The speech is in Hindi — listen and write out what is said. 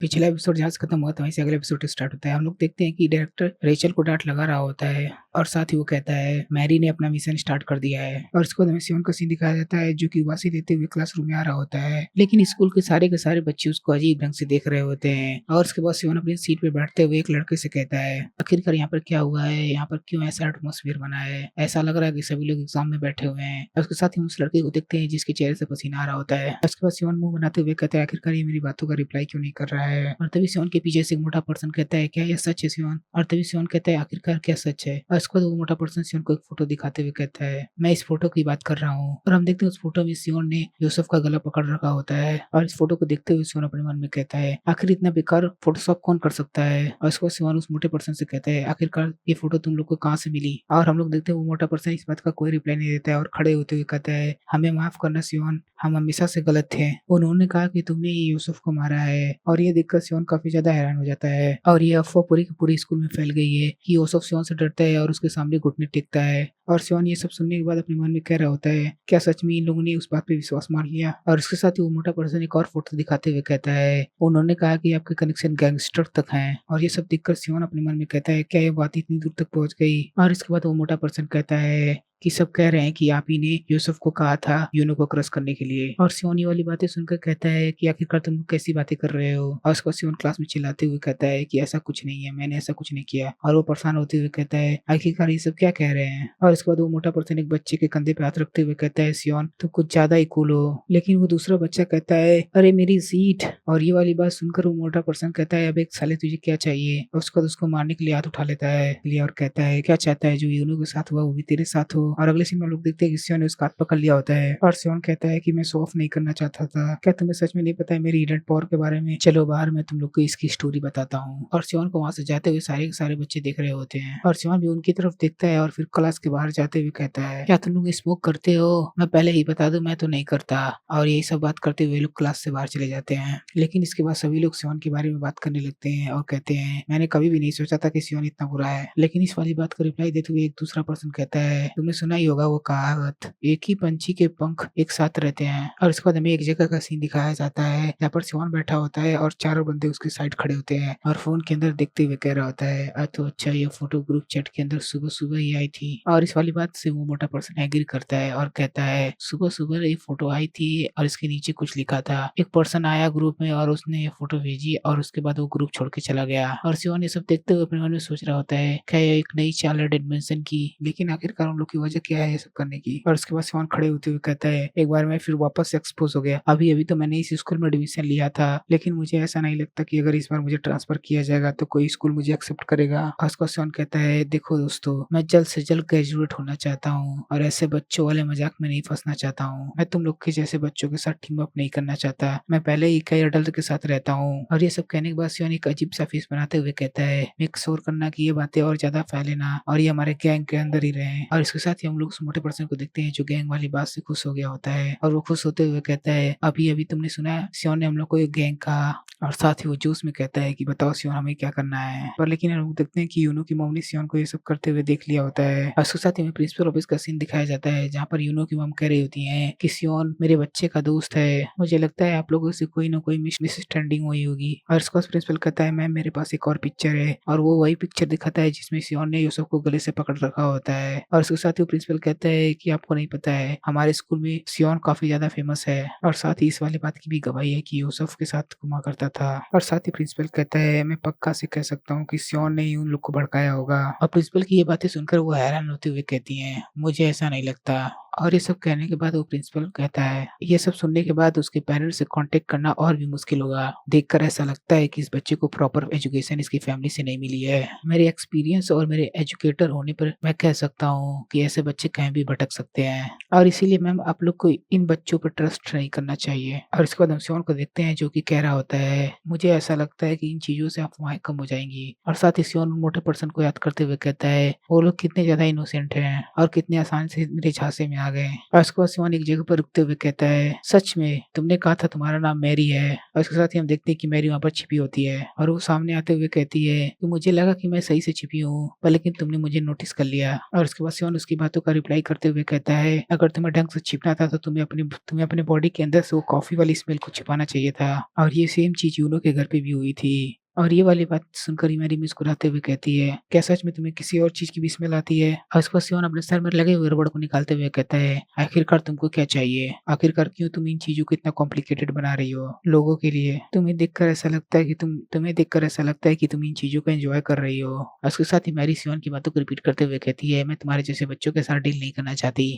पिछला एपिसोड जहाँ से खत्म हुआ था वहीं से अगला एपिसोड स्टार्ट होता है। हम लोग देखते हैं कि डायरेक्टर रेचल को डांट लगा रहा होता है और साथ ही वो कहता है मैरी ने अपना मिशन स्टार्ट कर दिया है। और इसके बाद हमें सियोन का सीन दिखाया जाता है जो कि उबासी देते हुए क्लासरूम में आ रहा होता है, लेकिन स्कूल के सारे बच्चे उसको अजीब ढंग से देख रहे होते हैं। और उसके बाद सियोन अपनी सीट पे बैठते हुए एक लड़के से कहता है आखिरकार यहाँ पर क्या हुआ है, यहाँ पर क्यों ऐसा एटमोसफियर बना है, ऐसा लग रहा है कि सभी लोग एग्जाम में बैठे हुए हैं। और उसके साथ ही हम उस लड़के को देखते हैं जिसके चेहरे से पसीना आ रहा होता है। उसके बाद सियोन मुंह बनाते हुए कहता है आखिरकार ये मेरी बातों का रिप्लाई क्यों नहीं कर रहा है। और तभी सियोन के पीछे से एक मोटा पर्सन कहता है क्या यह सच है सियोन। और तभी सियोन कहता है आखिरकार क्या सच है। और उसके बाद वो मोटा पर्सन सियोन को एक फोटो दिखाते हुए कहता है मैं इस फोटो की बात कर रहा हूँ। और हम देखते हैं उस फोटो में सियोन ने यूसुफ का गला पकड़ रखा होता है। और इस फोटो को देखते हुए सियोन अपने मन में कहता है आखिर इतना बेकार फोटोशॉप कौन कर सकता है। और उसके बाद सियोन उस मोटे पर्सन से कहता है आखिरकार ये फोटो तुम लोग को कहाँ से मिली। और हम लोग देखते हैं वो मोटा पर्सन इस बात का कोई रिप्लाई नहीं देता है और खड़े होते हुए कहता है हमें माफ करना सियोन, हम हमेशा से गलत थे। उन्होंने कहा कि तुमने ये यूसुफ को मारा है। और ये देखकर सियोन काफी ज्यादा हैरान हो जाता है और ये अफवाह पूरी की पूरी स्कूल में फैल गई है कि यूसुफ सियोन से डरता है और उसके सामने घुटने टेकता है। और सियोन ये सब सुनने के बाद अपने मन में कह रहा होता है क्या सच में इन लोगों ने उस बात पे विश्वास मान लिया। और इसके साथ ही वो मोटा पर्सन एक और फोटो दिखाते हुए कहता है उन्होंने कहा कि आपके कनेक्शन गैंगस्टर तक हैं। और ये सब देखकर सियोन अपने मन में कहता है क्या ये बात इतनी दूर तक पहुंच गई। और इसके बाद वो मोटा पर्सन कहता है कि सब कह रहे हैं कि आप ही ने यूसुफ को कहा था यूनो को क्रश करने के लिए। और सियोन ये वाली बातें सुनकर कहता है कि आखिरकार तुम कैसी बातें कर रहे हो। और उसको सियोन क्लास में चिल्लाते हुए कहता है कि ऐसा कुछ नहीं है, मैंने ऐसा कुछ नहीं किया। और वो परेशान होते हुए कहता है आखिरकार ये सब क्या कह रहे हैं। और इसके बाद वो मोटा पर्सन एक बच्चे के कंधे पे हाथ रखते हुए कहता है सियोन तुम कुछ ज्यादा ही कूल हो। लेकिन वो दूसरा बच्चा कहता है अरे मेरी सीट। और ये वाली बात सुनकर वो मोटा पर्सन कहता है अब एक साले तुझे क्या चाहिए। और उसके बाद उसको मारने के लिए हाथ उठा लेता है और कहता है क्या चाहता है जो यूनो के साथ हुआ वो भी तेरे साथ हो। और अगले सीन में लोग देखते हैं कि सियोन ने उसका हाथ पकड़ लिया होता है और सियोन कहता है कि मैं शो ऑफ नहीं करना चाहता था, क्या तुम्हें सच में नहीं पता है मेरी हिडन पावर के बारे में, चलो बाहर मैं तुम लोग को इसकी स्टोरी बताता हूँ। और सियोन को वहां से जाते हुए सारे के सारे बच्चे देख रहे होते हैं और सियोन भी उनकी तरफ देखता है और फिर क्लास के बाहर जाते हुए कहता है क्या तुम लोग स्मोक करते हो, मैं पहले ही बता दूं मैं तो नहीं करता। और यही सब बात करते हुए लोग क्लास से बाहर चले जाते हैं। लेकिन इसके बाद सभी लोग सियोन के बारे में बात करने लगते हैं और कहते हैं मैंने कभी भी नहीं सोचा था कि सियोन इतना बुरा है। लेकिन इस वाली बात को रिप्लाई देते हुए एक दूसरा पर्सन कहता है तुमने सुना ही होगा वो कहावत एक ही पंछी के पंख एक साथ रहते हैं। और इसके बाद हमें एक जगह का सीन दिखाया जाता है जहाँ पर सियोन बैठा होता है और चारों बंदे उसके साइड खड़े होते हैं और फोन के अंदर देखते हुए कह रहा होता है तो अच्छा ये फोटो ग्रुप चैट के अंदर सुबह सुबह ही आई थी। और इस वाली बात से वो मोटा पर्सन एग्री करता है और कहता है सुबह सुबह ये फोटो आई थी और इसके नीचे कुछ लिखा था, एक पर्सन आया ग्रुप में और उसने ये फोटो भेजी और उसके बाद वो ग्रुप छोड़ के चला गया। और सियोन ये सब देखते हुए अपने मन में सोच रहा होता है क्या ये एक नई चाल है डिमेंशन की, लेकिन आखिरकार उन लोग की वजह क्या है ये सब करने की। और उसके बाद सियोन खड़े होते हुए कहता है एक बार मैं फिर वापस एक्सपोज हो गया, अभी अभी तो मैंने इस स्कूल में एडमिशन लिया था लेकिन मुझे ऐसा नहीं लगता कि अगर इस बार मुझे ट्रांसफर किया जाएगा तो कोई स्कूल मुझे एक्सेप्ट करेगा। और उसका सियोन कहता है देखो दोस्तों मैं जल्द से जल्द ग्रेजुएट होना चाहता हूँ और ऐसे बच्चों वाले मजाक में नहीं फंसना चाहता हूँ, मैं तुम लोग के जैसे बच्चों के साथ टीम अप नहीं करना चाहता, मैं पहले ही कई अडल्ट के साथ रहता हूँ। और ये सब कहने के बाद सियोन एक अजीब सा फेस बनाते हुए कहता है मेक श्योर करना कि ये बातें और ज्यादा फैले ना और ये हमारे गैंग के अंदर ही रहे। और इसके साथ ही हम लोग उस मोटे पर्सन को देखते हैं जो गैंग वाली बात से खुश हो गया होता है और वो खुश होते हुए कहता है अभी अभी तुमने सुना सियोन ने हम लोग को एक गैंग कहा। और साथ ही वो जोश में कहता है कि बताओ सियोन हमें क्या करना है। पर लेकिन हम लोग देखते हैं कि यूनो की मम्मी सियोन को ये सब करते हुए देख लिया होता है। और उसके साथ ही हमें प्रिंसिपल ऑफिस का सीन दिखाया जाता है जहाँ पर यूनो की मम कह रही होती है कि सियोन मेरे बच्चे का दोस्त है, मुझे लगता है आप लोगों से कोई ना कोई मिसअंडरस्टैंडिंग हुई होगी। और इसको प्रिंसिपल कहता है मैम मेरे पास एक और पिक्चर है और वो वही पिक्चर दिखाता है जिसमें सियोन ने यूसुफ को गले से पकड़ रखा होता है। और उसके साथ ही प्रिंसिपल कहता है कि आपको नहीं पता है हमारे स्कूल में सियोन काफी ज्यादा फेमस है। और साथ ही इस वाली बात की भी गवाही है कि यूसुफ के साथ घुमा करता था। और साथ ही प्रिंसिपल कहता है मैं पक्का से कह सकता हूँ कि सियोन ने ही उन लोग को भड़काया होगा। और प्रिंसिपल की ये बातें सुनकर वो हैरान होते हुए कहती हैं मुझे ऐसा नहीं लगता। और ये सब कहने के बाद वो प्रिंसिपल कहता है ये सब सुनने के बाद उसके पेरेंट्स से कांटेक्ट करना और भी मुश्किल होगा, देखकर ऐसा लगता है कि इस बच्चे को प्रॉपर एजुकेशन इसकी फैमिली से नहीं मिली है। मेरे एक्सपीरियंस और मेरे एजुकेटर होने पर मैं कह सकता हूँ कि ऐसे बच्चे कहीं भी भटक सकते हैं और इसीलिए मैम आप लोग को इन बच्चों पर ट्रस्ट नहीं करना चाहिए। और इसके बाद हम सियोन को देखते हैं जो कि कह रहा होता है मुझे ऐसा लगता है कि इन चीजों से अफवाहें कम हो जाएंगी। और साथ ही सियोन मोटे पर्सन को याद करते हुए कहता है वो लोग कितने ज्यादा इनोसेंट हैं और कितने आसान से मेरे झांसे में आ आ गए। और उसके बाद सिमोन एक जगह पर रुकते हुए कहता है, सच में तुमने कहा था तुम्हारा नाम मैरी है। और उसके साथ ही हम देखते हैं कि मैरी वहाँ पर छिपी होती है और वो सामने आते हुए कहती है कि मुझे लगा कि मैं सही से छिपी हूँ, पर लेकिन तुमने मुझे नोटिस कर लिया। और उसके बाद सिमोन उसकी बातों का रिप्लाई करते हुए कहता है, अगर तुम्हें ढंग से छिपना था तो तुम्हें अपने बॉडी के अंदर से वो कॉफी वाली स्मेल को छिपाना चाहिए था। और ये सेम चीज यूनो के घर पे भी हुई थी। और ये वाली बात सुनकर ही मैरी मुस्कुराते हुए कहती है, क्या सच में तुम्हें किसी और चीज की भी स्मेल आती है? और उसके बाद सिमोन अपने सर में लगे हुए रबड़ को निकालते हुए कहता है, आखिरकार तुमको क्या चाहिए? आखिरकार क्यों तुम इन चीजों को इतना कॉम्प्लिकेटेड बना रही हो लोगों के लिए? तुम्हें देखकर ऐसा लगता है कि तुम इन चीजों को एंजॉय कर रही हो। और उसके साथ ही मैरी सिमोन की बातों को रिपीट करते हुए कहती है, मैं तुम्हारे जैसे बच्चों के साथ डील नहीं करना चाहती।